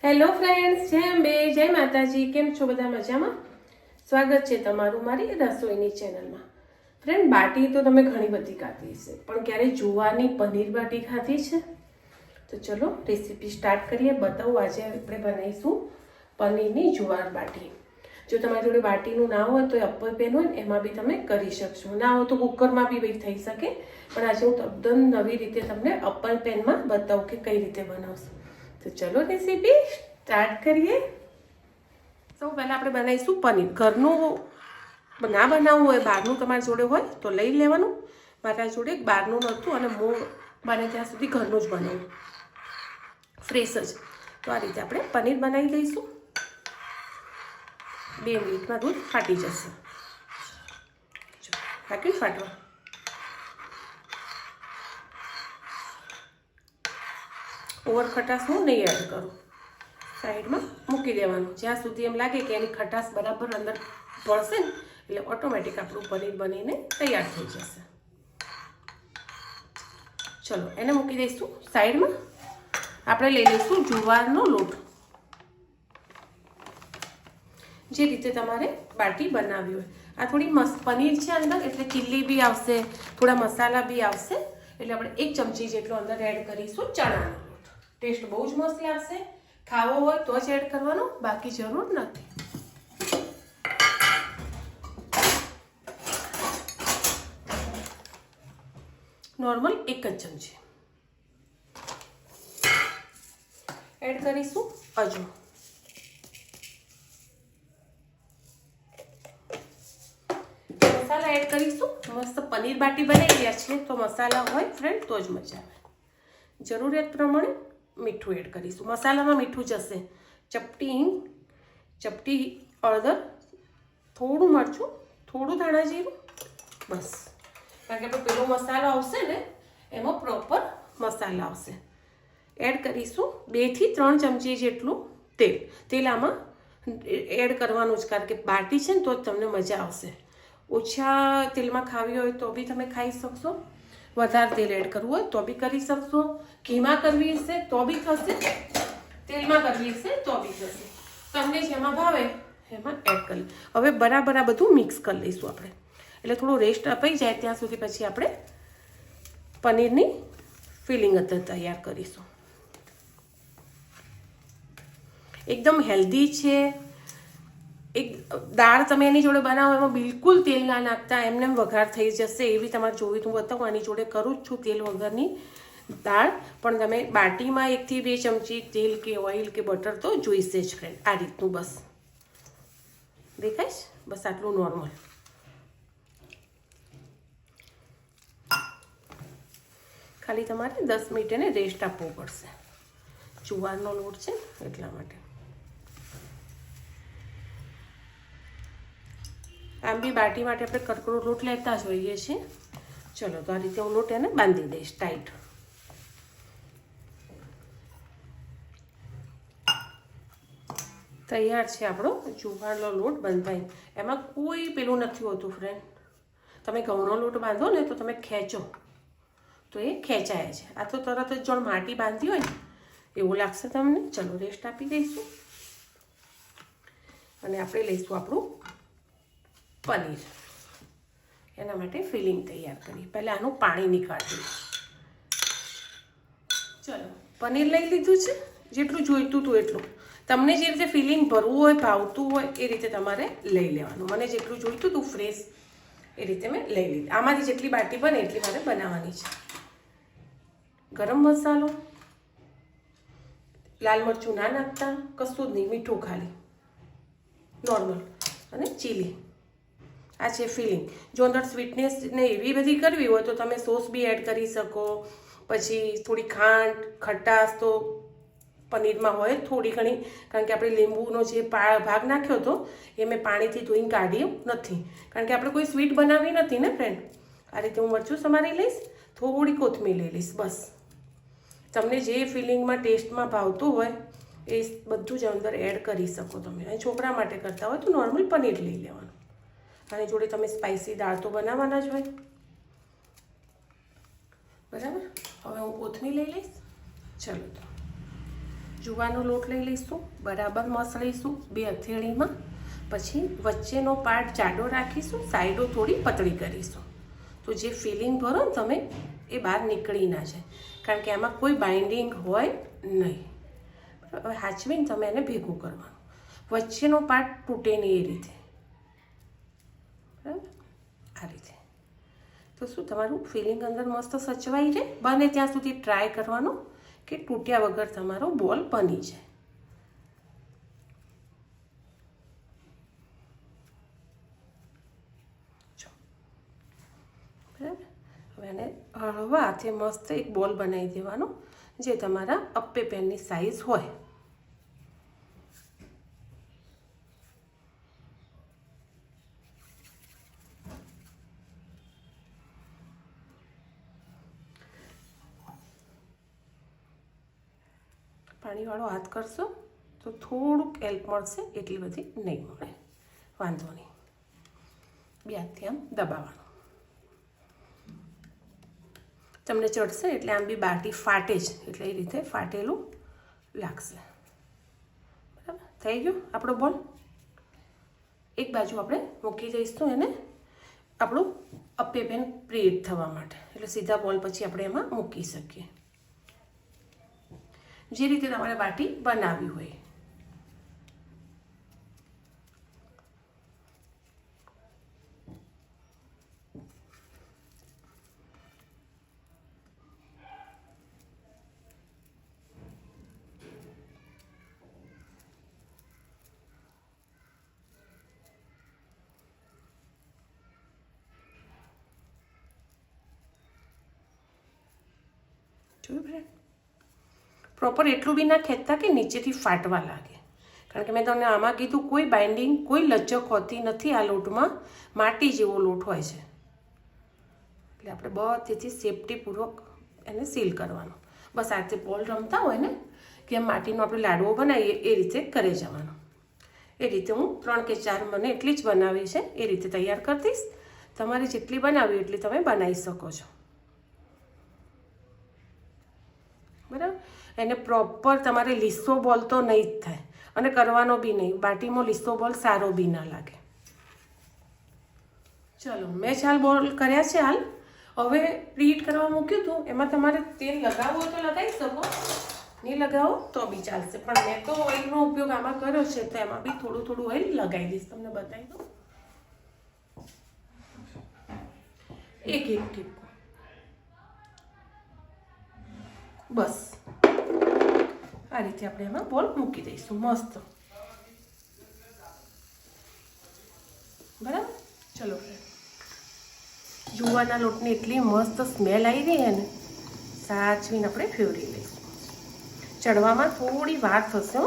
Hello friends, જય અંબે, જય માતાજી. કેમ છો બધા? મજામાં? સ્વાગત છે તમારું મારી રસોઈની ચેનલમાં. ફ્રેન્ડ, બાટી તો તમે ઘણી બધી ખાધી છે, પણ ક્યારેય જુવારની પનીર બાટી ખાધી છે? તો ચલો રેસીપી સ્ટાર્ટ કરીએ. બતાવું, આજે આપણે બનાવીશું પનીરની જુવાર બાટી. જો તમારી જોડે બાટીનું ના હોય તો અપ્પર પેન હોય ને એમાં બી તમે કરી શકશો, ના હોય તો કુકરમાં બી થઈ શકે. પણ આજે હું તદ્દન નવી રીતે તમને અપ્પર પેનમાં બતાવું કે કઈ રીતે બનાવશું. તો ચલો રેસીપી સ્ટાર્ટ કરીએ. સૌ પહેલાં આપણે બનાવીશું પનીર. ઘરનું ના બનાવવું હોય, બહારનું તમારી જોડે હોય તો લઈ લેવાનું. મારા જોડે બહારનું નહોતું અને હું બને ત્યાં સુધી ઘરનું જ બનાવું, ફ્રેશ જ. તો આ રીતે આપણે પનીર બનાવી દઈશું. 2 મિનિટમાં દૂધ ફાટી જશે. ફાટ્યું ફાટવા. ઓવર ખટાશ હું નહીં એડ કરું, સાઈડમાં મૂકી દેવાનું. જ્યાં સુધી એમ લાગે કે એની ખટાશ બરાબર અંદર પડશે ને એટલે ઓટોમેટિક આપણું પનીર બનીને તૈયાર થઈ જશે. ચલો એને મૂકી દઈશું સાઈડમાં. આપણે લઈ લઈશું જુવારનો લોટ. જે રીતે તમારે બાટી બનાવવી હોય. આ થોડી પનીર છે અંદર એટલે ચીલી બી આવશે, થોડા મસાલા બી આવશે. એટલે આપણે 1 ચમચી જેટલો અંદર એડ કરીશું ચણાનો લોટ. ટેસ્ટ બહુ જ મસ્ત લાગશે. ખાવો હોય તો જ એડ કરવાનો, બાકી જરૂર નથી. નોર્મલ 1 જ ચમચી એડ કરીશું. અજમો, મસાલા એડ કરીશું. મસ્ત પનીર બાટી બનાવી રહ્યા છીએ તો મસાલા હોય ફ્રેન્ડ તો જ મજા આવે. જરૂરિયાત પ્રમાણે મીઠું એડ કરીશું. મસાલામાં મીઠું જશે. ચપટી હિંગ, ચપટી હળદર, થોડું મરચું, થોડું ધાણા જીરું, બસ. કારણ કે આપણો પેલો મસાલો આવશે ને એમાં પ્રોપર મસાલા આવશે. એડ કરીશું 2 થી 3 ચમચી જેટલું તેલ. તેલ આમાં એડ કરવાનું જ, કારણ કે બાટી છે ને તો જ તમને મજા આવશે. ઓછા તેલમાં ખાવી હોય તો બી તમે ખાઈ શકશો, વધારે તેલ એડ કરવું હોય તો બી કરી શકશો, ઘીમાં કરવી હશે તો બી થશે, તેલમાં કરવી હશે તો બી થશે. તમને જેમાં ભાવે એમાં એડ કરી. હવે બરાબર આ બધું મિક્સ કરી લઈશું આપણે. એટલે થોડું રેસ્ટ અપાઈ જાય ત્યાં સુધી પછી આપણે પનીરની ફિલિંગ તૈયાર કરીશું. એકદમ હેલ્ધી છે. એક દાળ તમે એની જોડે બનાવો એમાં બિલકુલ તેલ ના નાખતા, એમને વઘાર થઈ જશે. એવી તમારે જોવી તો બતાવું. આની જોડે કરું જ છું તેલ વગરની દાળ. પણ તમે બાટીમાં 1 થી 2 ચમચી તેલ કે ઓઇલ કે બટર તો જોઈશે જ ફ્રેન્ડ. આ રીતનું બસ દેખાય છે, બસ આટલું નોર્મલ. ખાલી તમારે 10 મિનિટ એને રેસ્ટ આપવો પડશે. જુવારનો લોટ છે એટલા માટે. આમ બી બાટી માટે આપણે કડકડો લોટ લેતા જ હોઈએ છીએ. ચલો તો આ રીતે હું લોટ એને બાંધી દઈશ ટાઈટ. તૈયાર છે આપણો જુવારનો લોટ બંધાઈ. એમાં કોઈ પેલું નથી હોતું ફ્રેન્ડ. તમે ઘઉંનો લોટ બાંધો ને તો તમે ખેંચો તો એ ખેંચાય છે. આ તો તરત જ જોણ માટી બાંધી હોય ને એવું લાગશે તમને. ચલો રેસ્ટ આપી દઈશું અને આપણે લઈશું આપણું પનીર. એના માટે ફિલિંગ તૈયાર કરી. પહેલાં આનું પાણી નીકાળી. ચલો પનીર લઈ લીધું છે. જેટલું જોઈતું હતું એટલું. તમને જે રીતે ફિલિંગ ભરવું હોય, ભાવતું હોય એ રીતે તમારે લઈ લેવાનું. મને જેટલું જોઈતું હતું ફ્રેશ એ રીતે મેં લઈ લીધું. આમાંથી જેટલી બાટી બને એટલી મારે બનાવવાની છે. ગરમ મસાલો, લાલ મરચું ના નાખતા, કશું જ નહીં, મીઠું ખાલી નોર્મલ, અને ચીલી. આ છે ફિલિંગ. જો અંદર સ્વીટનેસ ને એવી બધી કરવી હોય તો તમે સોસ બી એડ કરી શકો. પછી થોડી ખાંડ, ખટાશ તો પનીરમાં હોય થોડી ઘણી, કારણ કે આપણે લીંબુનો જે ભાગ નાખ્યો હતો એ મેં પાણીથી ધોઈને કાઢ્યું નથી, કારણ કે આપણે કોઈ સ્વીટ બનાવવી નથી ને ફ્રેન્ડ. આ રીતે હું મરચું સમારી લઈશ, થોડી કોથમીર લઈ લઈશ બસ. તમને જે ફિલિંગમાં ટેસ્ટમાં ભાવતું હોય એ બધું જ અંદર એડ કરી શકો તમે. અને છોકરા માટે કરતા હોય તો નોર્મલ પનીર લઈ લેવાનું. આની જોડે તમે સ્પાઇસી દાળ તો બનાવવાના જ હોય, બરાબર. હવે હું કોથમીર લઈ લઈશ. ચલો તો જુવાનો લોટ લઈ લઈશું, બરાબર મસળીશું 2 હથેળીમાં. પછી વચ્ચેનો પાર્ટ જાડો રાખીશું, સાઈડો થોડી પતળી કરીશું. તો જે ફિલિંગ ભરો ને તમે એ બહાર નીકળી ના જાય, કારણ કે આમાં કોઈ બાઇન્ડિંગ હોય નહીં. હવે હાચવીને તમે એને ભેગું કરવાનું, વચ્ચેનો પાર્ટ તૂટે નહીં એ રીતે. બરાબર, આ રીતે. તો શું તમારું ફિલિંગ અંદર મસ્ત સચવાઈ રહે. બને ત્યાં સુધી ટ્રાય કરવાનો કે તૂટ્યા વગર તમારો બોલ બની જાય. બરાબર, હવે એને હળવા હાથે મસ્ત એક બોલ બનાવી દેવાનો, જે તમારા અપ્પે પેનની સાઈઝ હોય. પાણીવાળો હાથ કરશો તો થોડુંક હેલ્પ મળશે, એટલી બધી નહીં મળે. વાંધો નહીં, 2 હાથથી આમ દબાવવાનું. તમને ચડશે એટલે આમ બી બાટી ફાટે જ, એટલે એ રીતે ફાટેલું લાગશે. બરાબર, થઈ ગયું આપણો બોલ. એક બાજુ આપણે મૂકી દઈશું એને આપણું અપ્પે પેન પ્રીહીટ થવા માટે, એટલે સીધા બોલ પછી આપણે એમાં મૂકી શકીએ, જે રીતે તમારે બાટી બનાવવી હોય. જોયું ફ્રેન્ડ, પ્રોપર એટલું બી ના ખેંચતા કે નીચેથી ફાટવા લાગે, કારણ કે મેં તમને આમાં કીધું કોઈ બાઇન્ડિંગ, કોઈ લચક હોતી નથી આ લોટમાં, માટી જેવો લોટ હોય છે. એટલે આપણે બધેથી સેફટીપૂર્વક એને સીલ કરવાનો. બસ આ રીતે બોલ રમતા હોય ને કે માટીનો આપણે લાડવો બનાવીએ એ રીતે કરી જવાનો. એ રીતે હું 3 કે 4 મને એટલી જ બનાવી છે, એ રીતે તૈયાર કરી દઈશ. તમારે જેટલી બનાવી એટલી તમે બનાવી શકો છો. બરાબર, એને પ્રોપર તમારે લીસો બોલ તો નહીં જ થાય, અને કરવાનો બી નહીં. બાટીમાં લીસો બોલ સારો બી ના લાગે. ચલો, મેં ચાલ બોલ કર્યા છે હાલ. હવે પ્રીહીટ કરવા મૂક્યું હતું, એમાં તમારે તેલ લગાવવું હોય તો લગાવી શકો, નહીં લગાવો તો બી ચાલશે. પણ મેં તો ઓઇલનો ઉપયોગ આમાં કર્યો છે, તો એમાં બી થોડું થોડું ઓઇલ લગાવી દઈશ. તમને બતાવી દઉં, એક ટીપું બસ. આ રીતે આપણે એમાં બોલ મૂકી દઈશું મસ્ત. બરાબર, ચલો ફ્રેન્ડ, જુવારના લોટની એટલી મસ્ત સ્મેલ આવી રહી છે ને, સાચવીને આપણે ફેવરી લઈશું. ચડવામાં થોડી વાર થશે,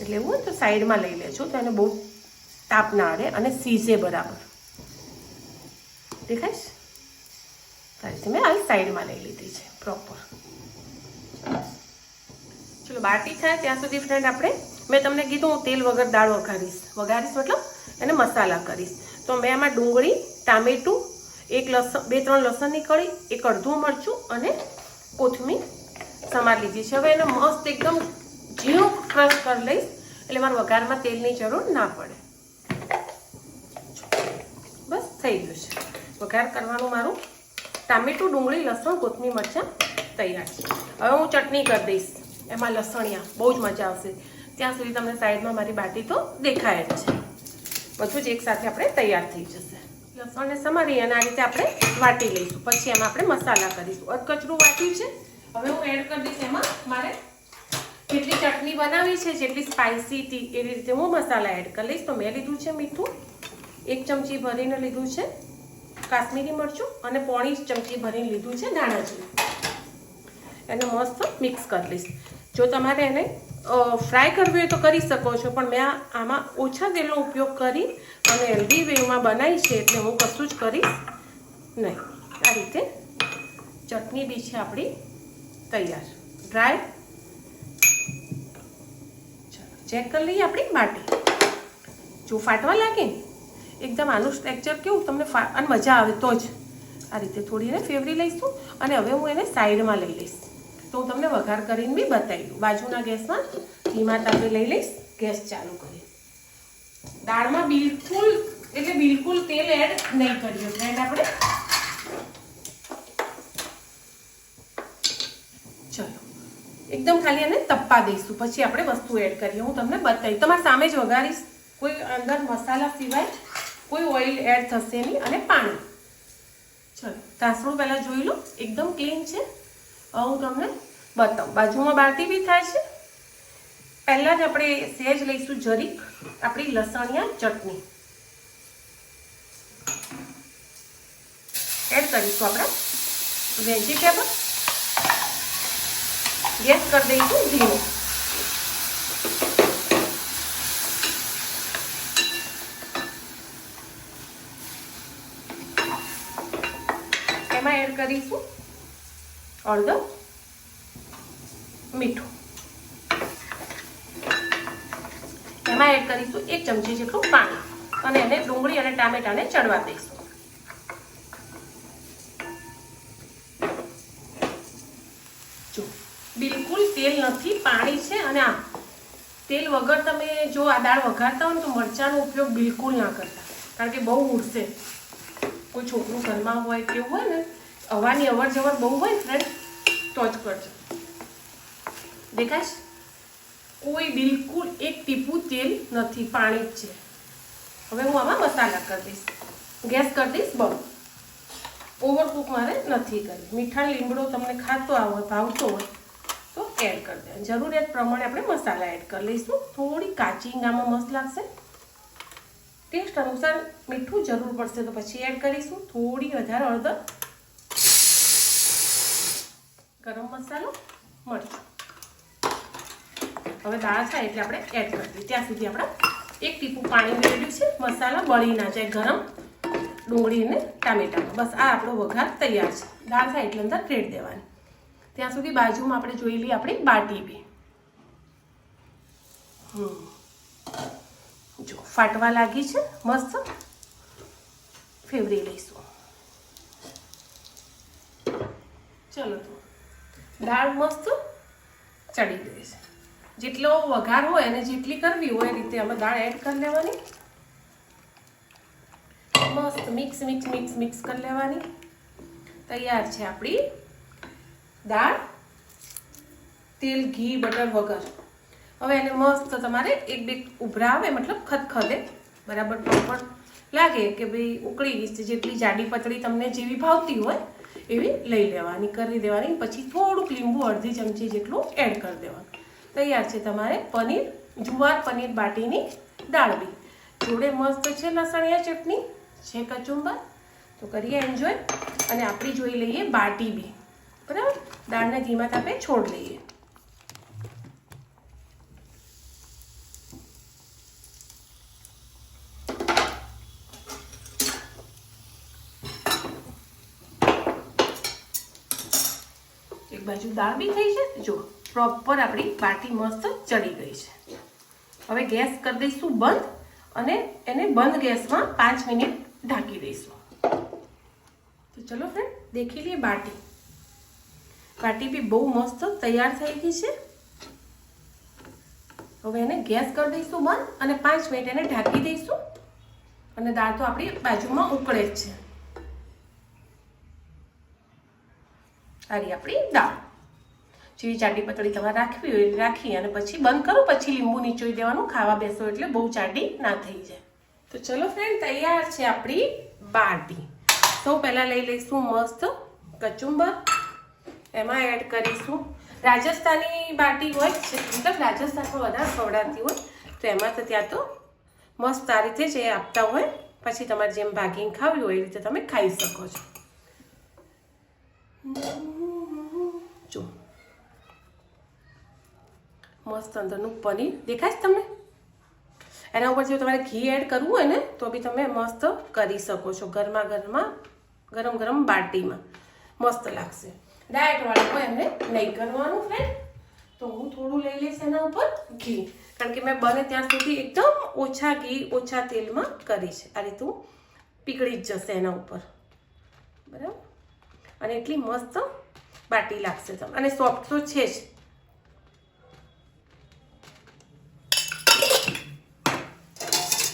એટલે એવું હોય તો સાઈડમાં લઈ લેજો, તો એને બહુ તાપ ના આવે અને સીઝે બરાબર. દેખાય છે? આ રીતે મેં આ સાઈડમાં લઈ લીધી છે પ્રોપર. ચલો, બાટી થાય ત્યાં સુધી ફ્રેન્ડ આપણે, મેં તમને કીધું હું તેલ વગર દાળ વઘારીશ મતલબ એને મસાલા કરીશ. તો મેં આમાં ડુંગળી, ટામેટું, 2-3 લસણની કળી, 1 અડધું મરચું અને કોથમીર સમાર લીધી છે. હવે એને મસ્ત એકદમ ઝીણું ક્રશ કરી લઈશ, એટલે મારા વઘારમાં તેલની જરૂર ના પડે. બસ થઈ ગયું છે વઘાર કરવાનું મારું. ટામેટું, ડુંગળી, લસણ, કોથમીર, મરચાં તૈયાર છે. હવે હું ચટણી કરી દઈશ, એમાં લસણિયા બહુ જ મજા આવશે. ત્યાં સુધી તમને સાઈડમાં મારી બાટી તો દેખાય જ છે. બધું જ એકસાથે આપણે તૈયાર થઈ જશે. લસણને સમારી અને આ રીતે આપણે વાટી લઈશું. પછી એમાં આપણે મસાલા કરીશું. અધકચરું વાટ્યું છે, હવે હું એડ કરી દઈશ એમાં. મારે જેટલી ચટણી બનાવી છે, જેટલી સ્પાઇસી હતી એવી રીતે હું મસાલા એડ કરી લઈશ. તો મેં લીધું છે મીઠું, 1 ચમચી ભરીને લીધું છે કાશ્મીરી મરચું, અને 1.5 ચમચી ભરીને લીધું છે ધાણા જીરું. એને મસ્ત મિક્સ કરી લઈશ. જો તમારે એને ફ્રાય કરવી હોય તો કરી શકો છો, પણ મેં આમાં ઓછા તેલનો ઉપયોગ કરી અને હેલ્ધી વેમાં બનાવી છે, એટલે હું કશું જ કરીશ નહીં. આ રીતે ચટણી બી છે આપણી તૈયાર, ડ્રાય. ચાલો ચેક કરી લઈએ આપણી બાટી. જો ફાટવા લાગે એકદમ આનું સ્ટ્રક્ચર કેવું તમને અને મજા આવે તો જ આ રીતે થોડી એને ફેવરી લઈશું. અને હવે હું એને સાઈડમાં લઈ લઈશ. તો હું તમને વઘાર કરીને બી બતાવી દઉં. બાજુના ગેસમાં ધીમા તાપે લઈ લઈશ. ગેસ ચાલુ કરી. દાળમાં બિલકુલ તેલ એડ નહીં કરીએ ફ્રેન્ડ આપણે. ચલો એકદમ ખાલી એને તપ્પા દઈશું, પછી આપણે વસ્તુ એડ કરીએ. હું તમને બતાવી તમારી સામે જ વઘારીશ. કોઈ અંદર મસાલા સિવાય કોઈ ઓઇલ એડ થશે નહીં અને પાણી. ચલો તાસણું પહેલાં જોઈ લો, એકદમ ક્લીન છે. હું તમને બતાવું. બાજુમાં બાટી બી થાય છે. પહેલાં જ આપણે સહેજ લઈશું જરીક આપણી લસણિયા ચટણી એડ કરીશું. આપણે વેજીટેબલ ગેસ કરી દઈશું ધીમો. એમાં એડ કરીશું અડધો મીઠું. એમાં એડ કરીશું 1 ચમચી જેટલું પાણી અને એને ડુંગળી અને ટામેટાને ચડવા દઈશું. જો બિલકુલ તેલ નથી, પાણી છે. અને આ તેલ વગર તમે જો આ દાળ વઘારતા હોય ને તો મરચાંનો ઉપયોગ બિલકુલ ના કરતા, કારણ કે બહુ ઉડશે. કોઈ છોકરું ઘરમાં હોય કેવું હોય ને, હવાની અવર જવર બહુ હોય ફ્રેન્ડ તો જ કરજો. દેખાશ? કોઈ બિલકુલ એક ટીપું તેલ નથી, પાણી જ છે. હવે હું આમાં મસાલા કરી દઈશ. ગેસ કરી દઈશ બંધ. ઓવરકુક મારે નથી કરવી. મીઠા લીમડો તમને ખાતો ભાવતો હોય તો એડ કરી દે. જરૂરિયાત પ્રમાણે આપણે મસાલા એડ કરી લઈશું. થોડી કાચી આમાં મસ્ત લાગશે. ટેસ્ટ અનુસાર મીઠું જરૂર પડશે તો પછી એડ કરીશું. થોડી વધારે હળદર, ગરમ મસાલો, મરચું. હવે દાળ થાય એટલે આપણે એડ કરી દઈએ. ત્યાં સુધી આપણે 1 ટીપું પાણી મેળવ્યું છે. મસાલા બળી ના જાય ગરમ ડુંગળી અને ટામેટામાં. બસ આ આપણો વઘાર તૈયાર છે. દાળ થાય એટલે અંદર રેડ દેવાની. ત્યાં સુધી બાજુમાં આપણે જોઈ લઈએ આપણી બાટી બી. જો ફાટવા લાગી છે, મસ્ત ફેવરી લઈશું. ચલો તો દાળ મસ્ત ચડી ગઈ છે. જેટલો વઘાર હોય અને જેટલી કરવી હોય એ રીતે અમે દાળ એડ કરી લેવાની. મસ્ત મિક્સ કરી લેવાની. તૈયાર છે આપણી દાળ તેલ ઘી બટર વગર. હવે એને મસ્ત તમારે 1-2 ઉભરા આવે, મતલબ ખદખદે બરાબર પ્રોપર લાગે કે ભાઈ ઉકળી ગઈ છે. જેટલી જાડી પતળી તમને જેવી ભાવતી હોય એવી લઈ લેવાની, કરી દેવાની. પછી થોડુંક લીંબુ અડધી ચમચી જેટલું એડ કરી દેવાનું. તૈયાર છે તમારે જુવાર પનીર બાટીની દાળ બી. જોડે મસ્ત છે લસણિયા ચટણી છે, કચુંબર. તો કરીએ એન્જોય. અને આપણી જોઈ લઈએ બાટી બી. બરાબર, દાળને ધીમા તાપે છોડ લઈએ. એક બાજુ દાળ બી થઈ છે. જો પ્રોપર આપણી બાટી મસ્ત ચડી ગઈ છે. હવે ગેસ કરી દઈશું બંધ અને એને બંધ ગેસમાં 5 મિનિટ ઢાંકી દઈશું. તો ચલો ફ્રેન્ડ દેખી લઈએ બાટી. બાટી બી બહુ મસ્ત તૈયાર થઈ ગઈ છે. હવે એને ગેસ કરી દઈશું બંધ અને 5 મિનિટ એને ઢાંકી દઈશું. અને દાળ તો આપણી બાજુમાં ઉકળે જ છે. આ રહી આપણી દાળ. જેવી જાડી પતળી તમારે રાખવી હોય રાખી અને પછી બંધ કરો. પછી લીંબુ નીચોઈ દેવાનું. ખાવા બેસો એટલે બહુ જાડી ના થઈ જાય. તો ચલો ફ્રેન્ડ તૈયાર છે આપણી બાટી. સૌ પહેલાં લઈ લઈશું મસ્ત કચુંબર. એમાં એડ કરીશું રાજસ્થાની બાટી હોય છે, મતલબ રાજસ્થાનમાં વધારે ખવડાવતી હોય તો એમાં તો ત્યાં તો મસ્ત આ રીતે જ એ આપતા હોય. પછી તમારે જેમ ભાગીને ખાવી હોય એ રીતે તમે ખાઈ શકો છો. જો મસ્ત અંદરનું પનીર દેખાય તમને. એના ઉપર જો તમારે ઘી એડ કરવું હોય ને તો બી તમે મસ્ત કરી શકો છો. ગરમ ગરમ બાટીમાં મસ્ત લાગશે. ડાયટવાળા હોય એમને નહીં કરવાનું ફ્રેન્ડ. તો હું થોડું લઈ લઈશ એના ઉપર ઘી, કારણ કે મેં બને ત્યાં સુધી એકદમ ઓછા ઘી ઓછા તેલમાં કરી છે. આ રીતે પીગળી જ જશે એના ઉપર. બરાબર. અને એટલી મસ્ત બાટી લાગશે તમને, અને સોફ્ટ તો છે જ.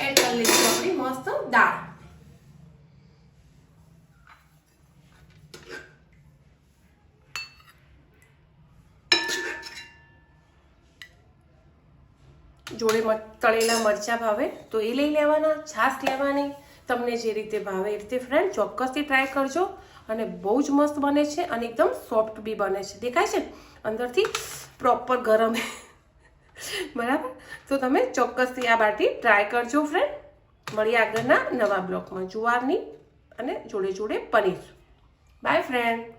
એડ કરી લઈશું આપણી મસ્ત દાળ. જોડે તળેલા મરચાં ભાવે તો એ લઈ લેવાના, છાશ લેવાની, તમને જે રીતે ભાવે એ રીતે ફ્રેન્ડ ચોક્કસથી ટ્રાય કરજો. અને બહુ જ મસ્ત બને છે અને એકદમ સોફ્ટ બી બને છે. દેખાય છે અંદરથી પ્રોપર ગરમ. બરાબર, તો તમે ચોક્કસથી આ બાટી ટ્રાય કરજો ફ્રેન્ડ. મળીએ આગળના નવા બ્લોગમાં જુવારની અને જોડે જોડે પનીર. By friend.